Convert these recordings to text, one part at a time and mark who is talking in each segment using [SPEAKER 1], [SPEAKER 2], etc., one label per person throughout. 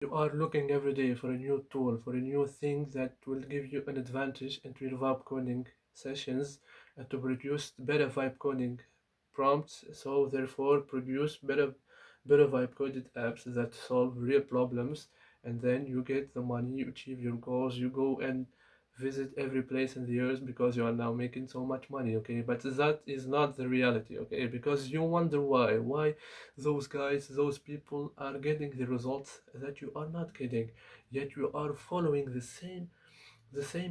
[SPEAKER 1] You are looking every day for a new tool, for a new thing that will give you an advantage into your vibe coding sessions and to produce better vibe coding prompts. So therefore produce better vibe coded apps that solve real problems, and then you get the money, you achieve your goals, you go and visit every place in the earth because you are now making so much money, okay? But that is not the reality, okay? Because you wonder why those guys, those people are getting the results that you are not getting, yet you are following the same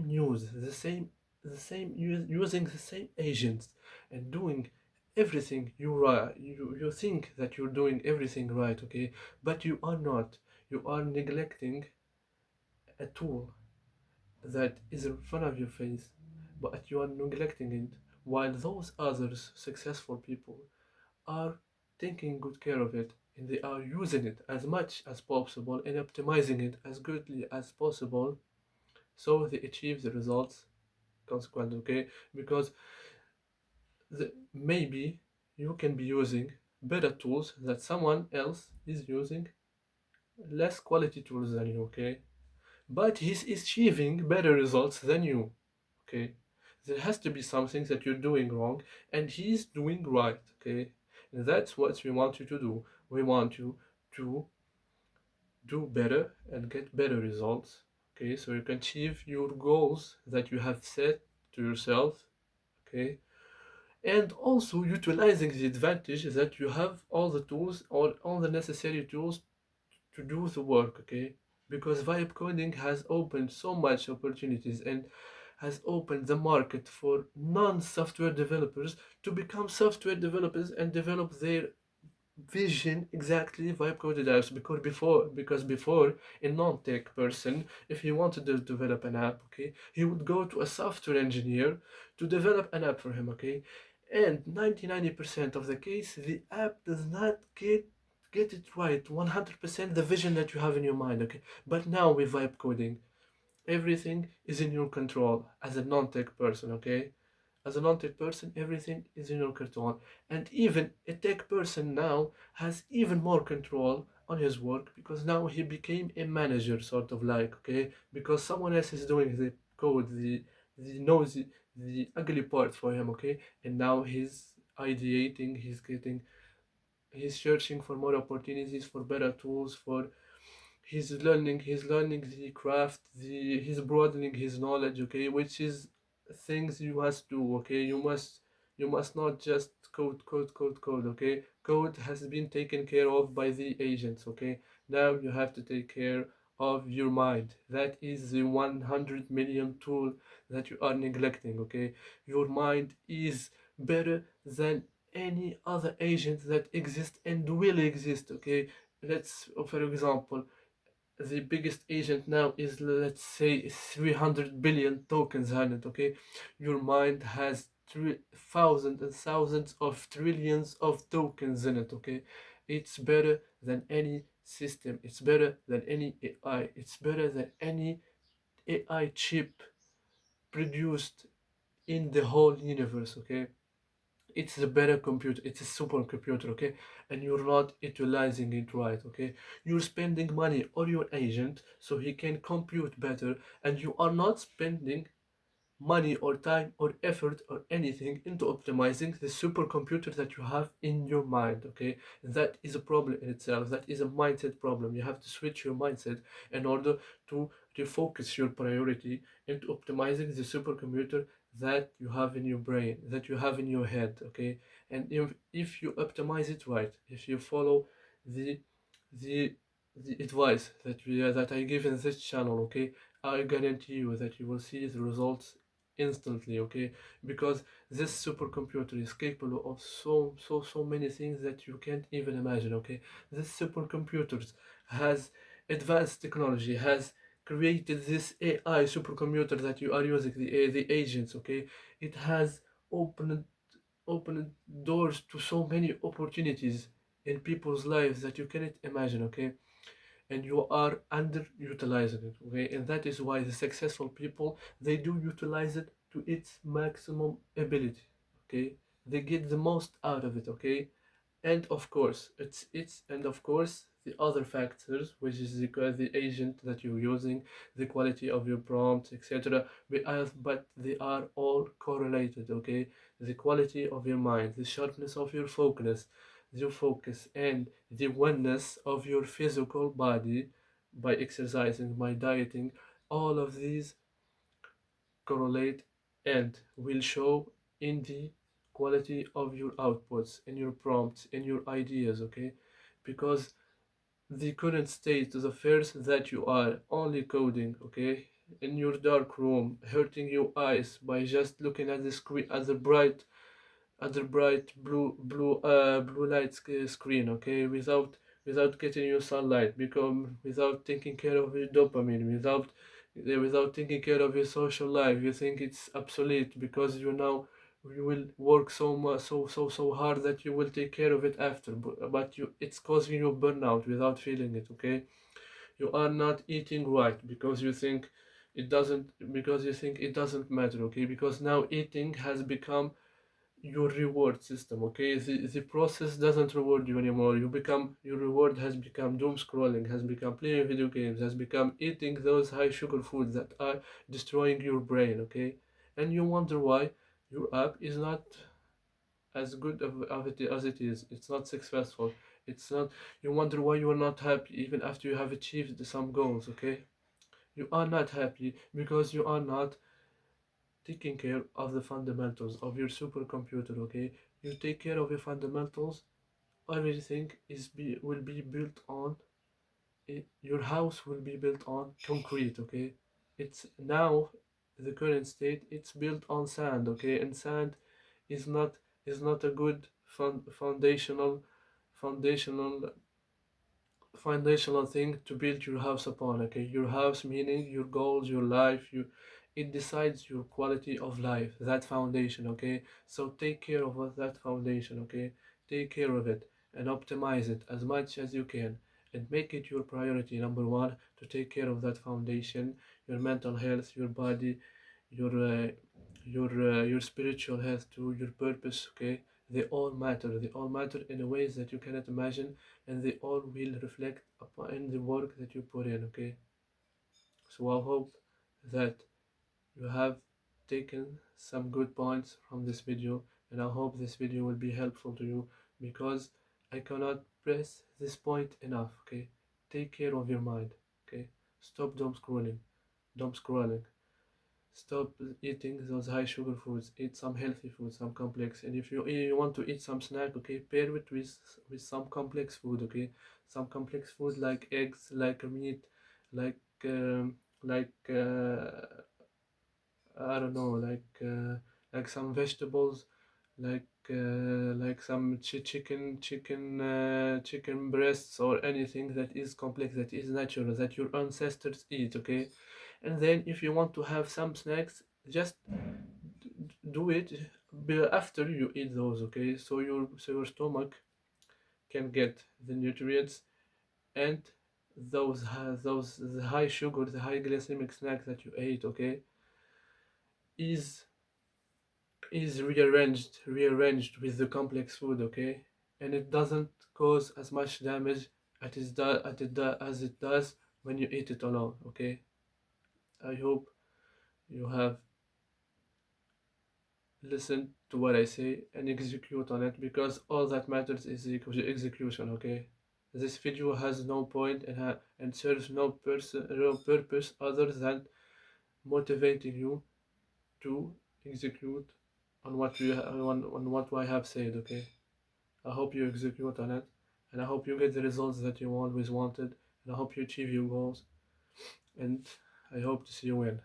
[SPEAKER 1] news, using the same agents and doing everything you think that you're doing everything right, okay? But you are not. You are neglecting a tool that is in front of your face, but you are neglecting it, while those others successful people are taking good care of it and they are using it as much as possible and optimizing it as goodly as possible, so they achieve the results consequently, okay? Because maybe you can be using better tools that someone else is using less quality tools than you, okay? But he's achieving better results than you, okay? There has to be something that you're doing wrong and he's doing right, okay? And that's what we want you to do. We want you to do better and get better results, okay? So you can achieve your goals that you have set to yourself, okay? And also utilizing the advantage that you have all the tools or all the necessary tools to do the work, okay? Because vibe coding has opened so much opportunities and has opened the market for non-software developers to become software developers and develop their vision exactly vibe coded apps. Because before a non-tech person, if he wanted to develop an app, okay, he would go to a software engineer to develop an app for him, okay? And 90% of the case the app does not get it right 100% the vision that you have in your mind, okay? But now with vibe coding, everything is in your control as a non-tech person, okay? As a non-tech person, everything is in your control. And even a tech person now has even more control on his work because now he became a manager, sort of like, okay? Because someone else is doing the code, the nosy, the ugly part for him, okay? And now he's ideating, he's searching for more opportunities, for better tools, for he's learning the craft, he's broadening his knowledge, okay? Which is things you must do, okay? You must not just code, okay? Code has been taken care of by the agents, okay? Now you have to take care of your mind. That is the 100 million tool that you are neglecting, okay? Your mind is better than any other agent that exists and will exist, okay? Let's, for example, the biggest agent now is, let's say, 300 billion tokens on it, okay? Your mind has thousands and thousands of trillions of tokens in it, okay? It's better than any system, it's better than any AI, it's better than any AI chip produced in the whole universe, okay? It's a better computer, it's a supercomputer, okay? And you're not utilizing it right, okay? You're spending money on your agent so he can compute better, and you are not spending money or time or effort or anything into optimizing the supercomputer that you have in your mind, okay? That is a problem in itself. That is a mindset problem. You have to switch your mindset in order to refocus your priority into optimizing the supercomputer that you have in your brain, that you have in your head, okay? And if you optimize it right, if you follow the the the advice that I give in this channel, okay, I guarantee you that you will see the results instantly, okay? Because this supercomputer is capable of so many things that you can't even imagine, okay? This supercomputer has advanced technology, has created this AI supercomputer that you are using, the agents, okay? It has opened opened doors to so many opportunities in people's lives that you cannot imagine, okay? And you are underutilizing it, okay? And that is why the successful people, they do utilize it to its maximum ability, okay? They get the most out of it, okay? And of course, it's and of course the other factors, which is the agent that you're using, the quality of your prompt, etc. But they are all correlated, okay? The quality of your mind, the sharpness of your focus, and the oneness of your physical body by exercising, by dieting, all of these correlate and will show in the quality of your outputs, in your prompts, in your ideas, okay? Because the current state is the first that you are only coding, okay, in your dark room, hurting your eyes by just looking at the screen, at the bright blue light screen, okay, without getting your sunlight, become without taking care of your dopamine, without taking care of your social life. You think it's obsolete because you will work so much, so hard that you will take care of it after, but it's causing you burnout without feeling it, okay? You are not eating right because you think it doesn't matter, okay? Because now eating has become your reward system, okay? The process doesn't reward you anymore. Your reward has become doom scrolling, has become playing video games, has become eating those high sugar foods that are destroying your brain, okay? And you wonder why your app is not as good as it is. It's not successful. It's not. You wonder why you are not happy even after you have achieved some goals, okay? You are not happy because you are not taking care of the fundamentals of your supercomputer, okay? You take care of your fundamentals, everything will be built on it, your house will be built on concrete, okay? It's now the current state, it's built on sand, okay? And sand is not a good foundational foundational thing to build your house upon, okay? Your house meaning your goals, your life, it decides your quality of life, that foundation, okay? So take care of that foundation, okay? Take care of it and optimize it as much as you can and make it your priority number one to take care of that foundation, your mental health, your body, your your spiritual health too, your purpose, okay? They all matter in a ways that you cannot imagine, and they all will reflect upon the work that you put in, okay? So I hope that you have taken some good points from this video, and I hope this video will be helpful to you, because I cannot press this point enough, okay? Take care of your mind, okay? Stop doom scrolling. Stop eating those high sugar foods. Eat some healthy food, some complex. And if you want to eat some snack, okay, pair it with some complex food, okay, some complex food like eggs, like meat, like um, like I don't know, like some vegetables, like some chicken breasts, or anything that is complex, that is natural, that your ancestors eat, okay? And then if you want to have some snacks, just do it after you eat those, okay? So your stomach can get the nutrients, and those the high sugar, the high glycemic snacks that you ate, okay, is rearranged with the complex food, okay, and it doesn't cause as much damage as it does when you eat it alone, okay? I hope you have listened to what I say and execute on it, because all that matters is the execution, okay? This video has no point and serves no purpose other than motivating you to execute on what I have said, okay? I hope you execute on it, and I hope you get the results that you always wanted, and I hope you achieve your goals, and I hope to see you win.